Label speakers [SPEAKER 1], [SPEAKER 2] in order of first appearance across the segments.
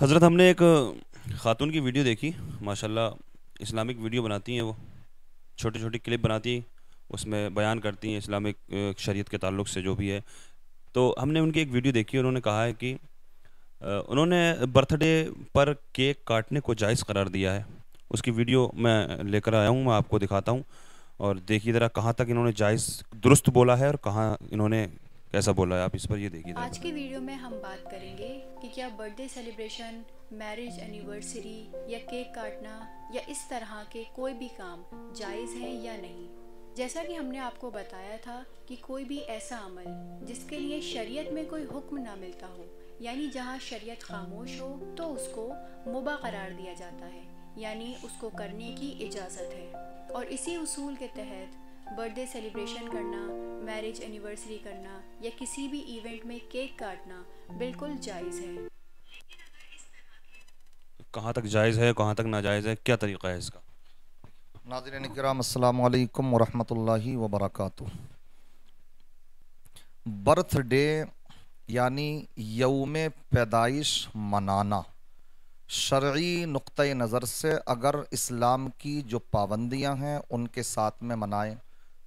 [SPEAKER 1] حضرت ہم نے ایک خاتون کی ویڈیو دیکھی، ماشاءاللہ اسلامک ویڈیو بناتی ہیں، وہ چھوٹی چھوٹی کلپ بناتی ہیں، اس میں بیان کرتی ہیں اسلامک شریعت کے تعلق سے جو بھی ہے۔ تو ہم نے ان کی ایک ویڈیو دیکھی، انہوں نے کہا ہے کہ انہوں نے برتھ ڈے پر کیک کاٹنے کو جائز قرار دیا ہے۔ اس کی ویڈیو میں لے کر آیا ہوں، میں آپ کو دکھاتا ہوں، اور دیکھیے ذرا کہاں تک انہوں نے جائز درست بولا ہے اور کہاں انہوں نے کیسا بولا ہے۔ آپ اس پر یہ دیکھیے ذرا۔
[SPEAKER 2] آج کی ویڈیو میں ہم بات کریں گے کہ کیا birthday celebration, marriage anniversary یا کیک کاٹنا یا اس طرح کے کوئی بھی کام جائز ہیں یا نہیں۔ جیسا کہ ہم نے آپ کو بتایا تھا کہ کوئی بھی ایسا عمل جس کے لیے شریعت میں کوئی حکم نہ ملتا ہو، یعنی جہاں شریعت خاموش ہو، تو اس کو مباح قرار دیا جاتا ہے، یعنی اس کو کرنے کی اجازت ہے۔ اور اسی اصول کے تحت برتھ ڈے سیلیبریشن کرنا، میرج اینیورسری کرنا یا کسی بھی ایونٹ میں کیک کاٹنا بالکل جائز ہے۔
[SPEAKER 1] کہاں تک جائز ہے، کہاں تک ناجائز ہے، کیا طریقہ ہے اس کا؟
[SPEAKER 3] ناظرین کرام، السلام علیکم ورحمۃ اللہ وبرکاتہ۔ برتھ ڈے یعنی یوم پیدائش منانا شرعی نقطۂ نظر سے اگر اسلام کی جو پابندیاں ہیں ان کے ساتھ میں منائیں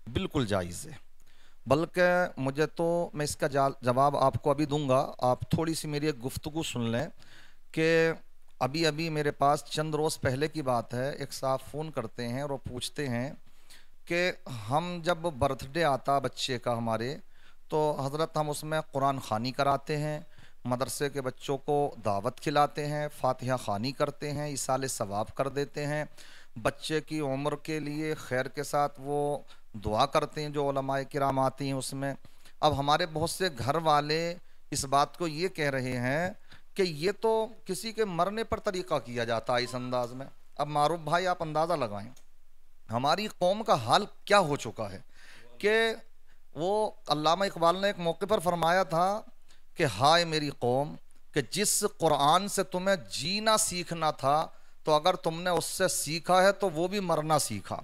[SPEAKER 3] بالکل جائز ہے۔ بلکہ میں اس کا جواب آپ کو ابھی دوں گا، آپ تھوڑی سی میری ایک گفتگو سن لیں کہ ابھی میرے پاس چند روز پہلے کی بات ہے، ایک صاحب فون کرتے ہیں اور وہ پوچھتے ہیں کہ ہم جب برتھ ڈے آتا بچے کا ہمارے، تو حضرت ہم اس میں قرآن خوانی کراتے ہیں، مدرسے کے بچوں کو دعوت کھلاتے ہیں، فاتحہ خوانی کرتے ہیں، ایصال ثواب کر دیتے ہیں، بچے کی عمر کے لیے خیر کے ساتھ وہ دعا کرتے ہیں جو علماء کرام آتی ہیں اس میں۔ اب ہمارے بہت سے گھر والے اس بات کو یہ کہہ رہے ہیں کہ یہ تو کسی کے مرنے پر طریقہ کیا جاتا ہے اس انداز میں۔ اب معروف بھائی آپ اندازہ لگائیں ہماری قوم کا حال کیا ہو چکا ہے کہ وہ علامہ اقبال نے ایک موقع پر فرمایا تھا کہ ہائے میری قوم کہ جس قرآن سے تمہیں جینا سیکھنا تھا، تو اگر تم نے اس سے سیکھا ہے تو وہ بھی مرنا سیکھا۔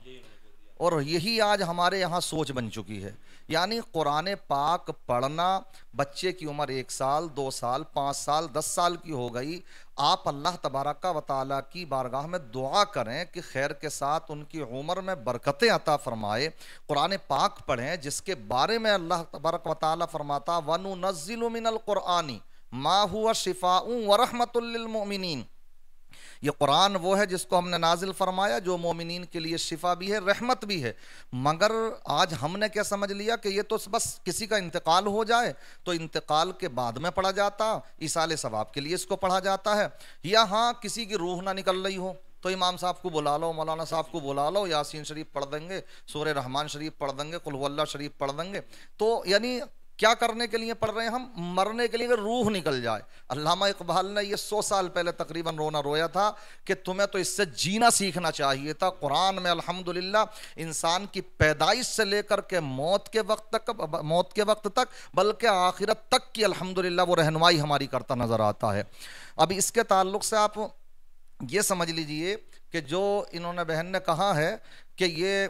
[SPEAKER 3] اور یہی آج ہمارے یہاں سوچ بن چکی ہے، یعنی قرآن پاک پڑھنا، بچے کی عمر 1 سال 2 سال 5 سال 10 سال کی ہو گئی، آپ اللہ تبارک و تعالیٰ کی بارگاہ میں دعا کریں کہ خیر کے ساتھ ان کی عمر میں برکتیں عطا فرمائے۔ قرآن پاک پڑھیں جس کے بارے میں اللہ تبارک و تعالیٰ فرماتا وَنُنَزِّلُ مِنَ الْقُرْآنِ مَا هُوَ شِفَاءٌ وَرَحْمَةٌ لِّلْمُؤْمِنِينَ۔ یہ قرآن وہ ہے جس کو ہم نے نازل فرمایا جو مومنین کے لیے شفا بھی ہے، رحمت بھی ہے۔ مگر آج ہم نے کیا سمجھ لیا کہ یہ تو بس کسی کا انتقال ہو جائے تو انتقال کے بعد میں پڑھا جاتا، ایصال ثواب کے لیے اس کو پڑھا جاتا ہے، یا ہاں کسی کی روح نہ نکل رہی ہو تو امام صاحب کو بلا لو، مولانا صاحب کو بلا لو، یاسین شریف پڑھ دیں گے، سورہ رحمان شریف پڑھ دیں گے، قل هو اللہ شریف پڑھ دیں گے۔ تو یعنی کیا کرنے کے لیے پڑھ رہے ہیں ہم؟ مرنے کے لیے کہ روح نکل جائے۔ علامہ اقبال نے یہ 100 سال پہلے تقریباً رویا تھا کہ تمہیں تو اس سے جینا سیکھنا چاہیے تھا۔ قرآن میں الحمدللہ انسان کی پیدائش سے لے کر کے موت کے وقت تک بلکہ آخرت تک کی الحمدللہ وہ رہنمائی ہماری کرتا نظر آتا ہے۔ اب اس کے تعلق سے آپ یہ سمجھ لیجئے کہ جو انہوں نے بہن نے کہا ہے کہ یہ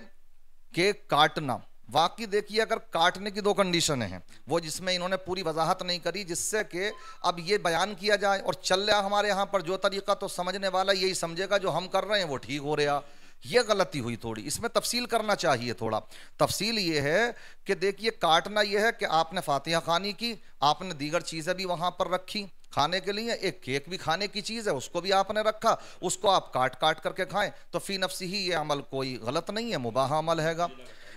[SPEAKER 3] کیک کاٹنا، واقعی دیکھیے اگر کاٹنے کی 2 کنڈیشنیں ہیں، وہ جس میں انہوں نے پوری وضاحت نہیں کری، جس سے کہ اب یہ بیان کیا جائے اور چل رہا ہمارے ہاں پر جو طریقہ، تو سمجھنے والا یہی سمجھے گا جو ہم کر رہے ہیں وہ ٹھیک ہو رہا۔ یہ غلطی ہوئی تھوڑی، اس میں تفصیل کرنا چاہیے تھوڑا۔ تفصیل یہ ہے کہ دیکھیے کاٹنا یہ ہے کہ آپ نے فاتحہ خوانی کی، آپ نے دیگر چیزیں بھی وہاں پر رکھی کھانے کے لیے، ایک کیک بھی کھانے کی چیز ہے اس کو بھی آپ نے رکھا، اس کو آپ کاٹ کر کے کھائیں، تو فی نفسی ہی یہ عمل کوئی غلط نہیں ہے، مباح عمل ہے گا۔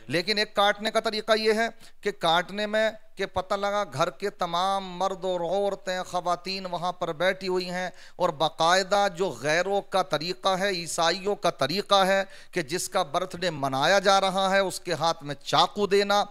[SPEAKER 3] لیکن ایک کاٹنے کا طریقہ یہ ہے کہ کاٹنے میں کہ پتہ لگا گھر کے تمام مرد اور عورتیں خواتین وہاں پر بیٹھی ہوئی ہیں، اور باقاعدہ جو غیروں کا طریقہ ہے، عیسائیوں کا طریقہ ہے کہ جس کا برتھ ڈے منایا جا رہا ہے اس کے ہاتھ میں چاقو دینا،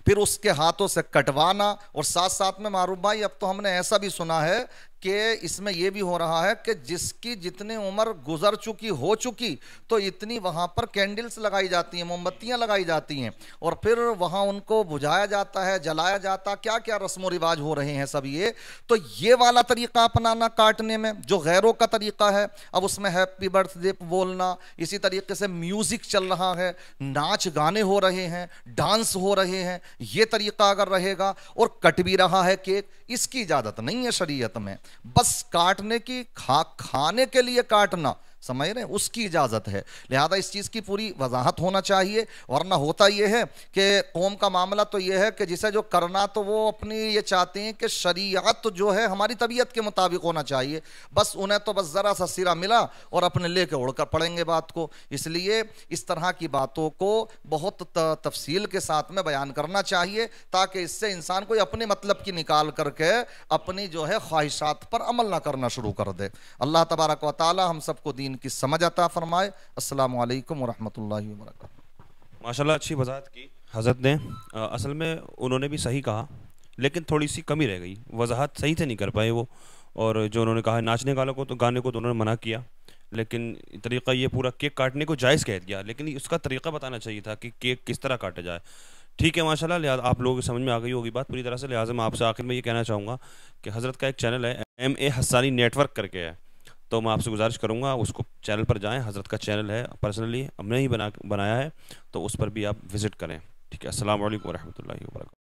[SPEAKER 3] پھر اس کے ہاتھوں سے کٹوانا، اور ساتھ میں معروف بھائی اب تو ہم نے ایسا بھی سنا ہے کہ اس میں یہ بھی ہو رہا ہے کہ جس کی جتنی عمر گزر چکی ہو چکی تو اتنی وہاں پر کینڈلز لگائی جاتی ہیں، موم بتیاں لگائی جاتی ہیں، اور پھر وہاں ان کو بجھایا جاتا ہے، جلایا جاتا، کیا رسم و رواج ہو رہے ہیں سب یہ۔ تو یہ والا طریقہ اپنانا کاٹنے میں جو غیروں کا طریقہ ہے، اب اس میں ہیپی برتھ ڈے بولنا، اسی طریقے سے میوزک چل رہا ہے، ناچ گانے ہو رہے ہیں، ڈانس ہو رہے ہیں، یہ طریقہ اگر رہے گا اور کٹ بھی رہا ہے کیک، اس کی اجازت نہیں ہے شریعت میں۔ بس کاٹنے کی کھانے کے لیے کاٹنا، سمجھ رہے ہیں، اس کی اجازت ہے۔ لہذا اس چیز کی پوری وضاحت ہونا چاہیے، ورنہ ہوتا یہ ہے کہ قوم کا معاملہ تو یہ ہے کہ جسے جو کرنا تو وہ اپنی یہ چاہتے ہیں کہ شریعت جو ہے ہماری طبیعت کے مطابق ہونا چاہیے، بس انہیں تو بس ذرا سا سیرا ملا اور اپنے لے کے اڑ کر پڑیں گے بات کو۔ اس لیے اس طرح کی باتوں کو بہت تفصیل کے ساتھ میں بیان کرنا چاہیے، تاکہ اس سے انسان کوئی اپنے مطلب کی نکال کر کے اپنی جو ہے خواہشات پر عمل نہ کرنا شروع کر دے۔ اللہ تبارک و تعالی ہم سب کو دین کی سمجھ عطا فرمائے۔ السلام علیکم ورحمۃ اللہ وبرکاتہ۔
[SPEAKER 1] ماشاءاللہ اچھی وضاحت کی حضرت نے۔ اصل میں انہوں نے بھی صحیح کہا، لیکن تھوڑی سی کمی رہ گئی، وضاحت صحیح سے نہیں کر پائے وہ۔ اور جو انہوں نے کہا ناچنے گانے کو تو انہوں نے منع کیا، لیکن طریقہ یہ پورا کیک کاٹنے کو جائز کہہ دیا، لیکن اس کا طریقہ بتانا چاہیے تھا کہ کیک کس طرح کاٹا جائے۔ ٹھیک ہے ماشاءاللہ، لہٰذا آپ لوگوں کو سمجھ میں آ گئی ہوگی بات پوری طرح سے۔ لہٰذا میں آپ سے آخر میں یہ کہنا چاہوں گا کہ حضرت کا ایک چینل ہے MA حسانی نیٹ ورک کر کے ہے، تو میں آپ سے گزارش کروں گا اس کو چینل پر جائیں، حضرت کا چینل ہے، پرسنلی ہم نے ہی بنایا ہے، تو اس پر بھی آپ وزٹ کریں۔ ٹھیک ہے، السلام علیکم ورحمۃ اللہ وبرکاتہ۔